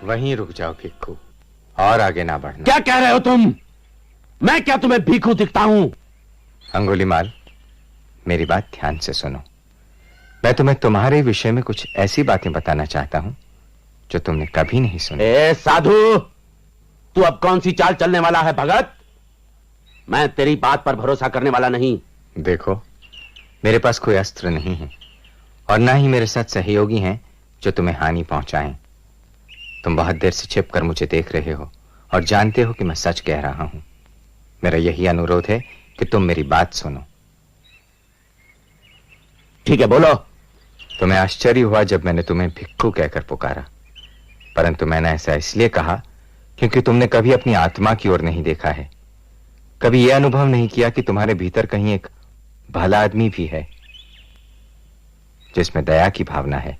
वहीं रुक जाओ भिक्खू, और आगे ना बढ़ना। क्या कह रहे हो तुम? मैं क्या तुम्हें भिक्खू दिखता हूं? अंगुलीमाल, मेरी बात ध्यान से सुनो। मैं तुम्हें तुम्हारे विषय में कुछ ऐसी बातें बताना चाहता हूं जो तुमने कभी नहीं सुनी। ए साधु, तू अब कौन सी चाल चलने वाला है भगत? मैं तेरी बात पर भरोसा करने वाला नहीं। देखो, मेरे पास कोई अस्त्र नहीं है और ना ही मेरे साथ सहयोगी हैं जो तुम्हें हानि पहुंचाएं। तुम बहुत देर से छिपकर मुझे देख रहे हो और जानते हो कि मैं सच कह रहा हूं। मेरा यही अनुरोध है कि तुम मेरी बात सुनो। ठीक है, बोलो। तुम्हें आश्चर्य हुआ जब मैंने तुम्हें भिक्खू कहकर पुकारा, परंतु मैंने ऐसा इसलिए कहा क्योंकि तुमने कभी अपनी आत्मा की ओर नहीं देखा है, कभी यह अनुभव नहीं किया कि तुम्हारे भीतर कहीं एक भला आदमी भी है जिसमें दया की भावना है,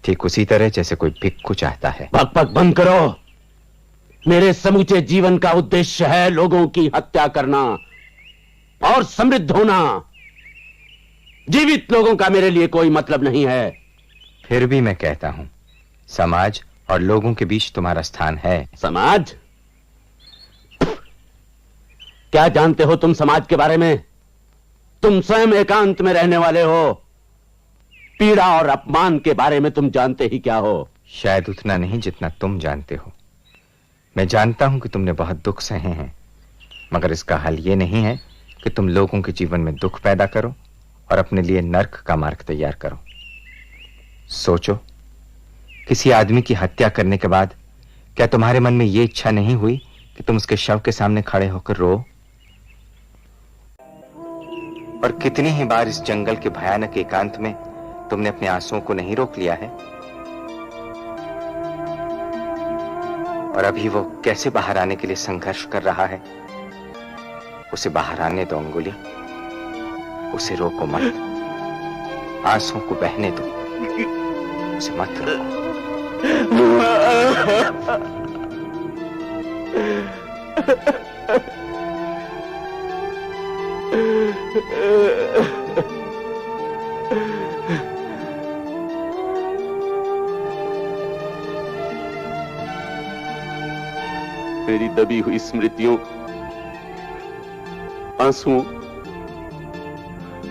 ठीक उसी तरह जैसे कोई भिक्खू चाहता है। बकबक बंद करो। मेरे समूचे जीवन का उद्देश्य है लोगों की हत्या करना और समृद्ध होना। जीवित लोगों का मेरे लिए कोई मतलब नहीं है। फिर भी मैं कहता हूं, समाज और लोगों के बीच तुम्हारा स्थान है। समाज? क्या जानते हो तुम समाज के बारे में? तुम स्वयं एकांत में रहने वाले हो। पीड़ा और अपमान के बारे में तुम जानते ही क्या हो? शायद उतना नहीं जितना तुम जानते हो। मैं जानता हूं कि तुमने बहुत दुख सहे हैं, मगर इसका हल यह नहीं है कि तुम लोगों के जीवन में दुख पैदा करो और अपने लिए नर्क का मार्ग तैयार करो। सोचो, किसी आदमी की हत्या करने के बाद क्या तुम्हारे मन में यह इच्छा नहीं हुई कि तुम उसके शव के सामने खड़े होकर रो? और कितनी ही बार इस जंगल के भयानक एकांत में तुमने अपने आंसुओं को नहीं रोक लिया है? और अभी वो कैसे बाहर आने के लिए संघर्ष कर रहा है? उसे बाहर आने दो अंगुली, उसे रोको मत। आंसुओं को बहने दो, उसे मत रोको। मेरी दबी हुई स्मृतियों, आंसुओं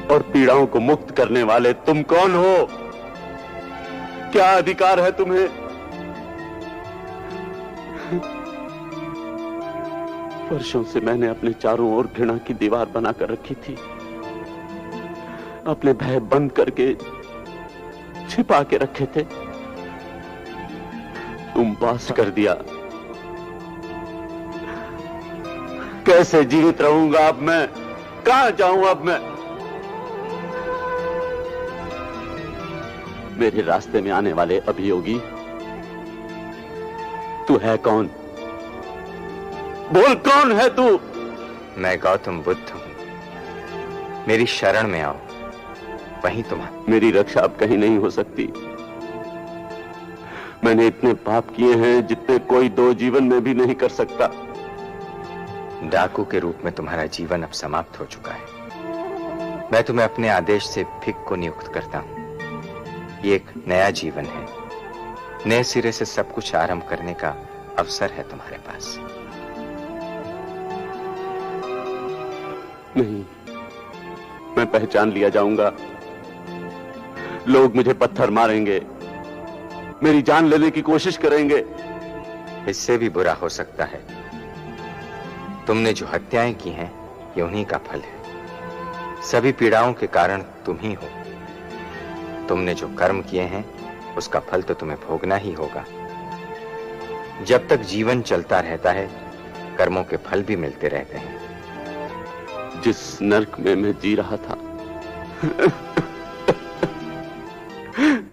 और पीड़ाओं को मुक्त करने वाले तुम कौन हो? क्या अधिकार है तुम्हें? वर्षों से मैंने अपने चारों ओर घृणा की दीवार बनाकर रखी थी, अपने भय बंद करके छिपा के रखे थे। तुम पास कर दिया। कैसे जीवित रहूंगा अब मैं? कहां जाऊं अब मैं? मेरे रास्ते में आने वाले अभियोगी, तू है कौन? बोल, कौन है तू? मैं गौतम बुद्ध हूं। मेरी शरण में आओ, वहीं तुम्हारा। मेरी रक्षा अब कहीं नहीं हो सकती। मैंने इतने पाप किए हैं जितने कोई दो जीवन में भी नहीं कर सकता। डाकू के रूप में तुम्हारा जीवन अब समाप्त हो चुका है। मैं तुम्हें अपने आदेश से भिक्खु को नियुक्त करता हूं। ये एक नया जीवन है, नए सिरे से सब कुछ आरंभ करने का अवसर है तुम्हारे पास। नहीं, मैं पहचान लिया जाऊंगा। लोग मुझे पत्थर मारेंगे, मेरी जान लेने की कोशिश करेंगे। इससे भी बुरा हो सकता है। तुमने जो हत्याएं की हैं, ये उन्हीं का फल है। सभी पीड़ाओं के कारण तुम ही हो। तुमने जो कर्म किए हैं, उसका फल तो तुम्हें भोगना ही होगा। जब तक जीवन चलता रहता है, कर्मों के फल भी मिलते रहते हैं। जिस नर्क में मैं जी रहा था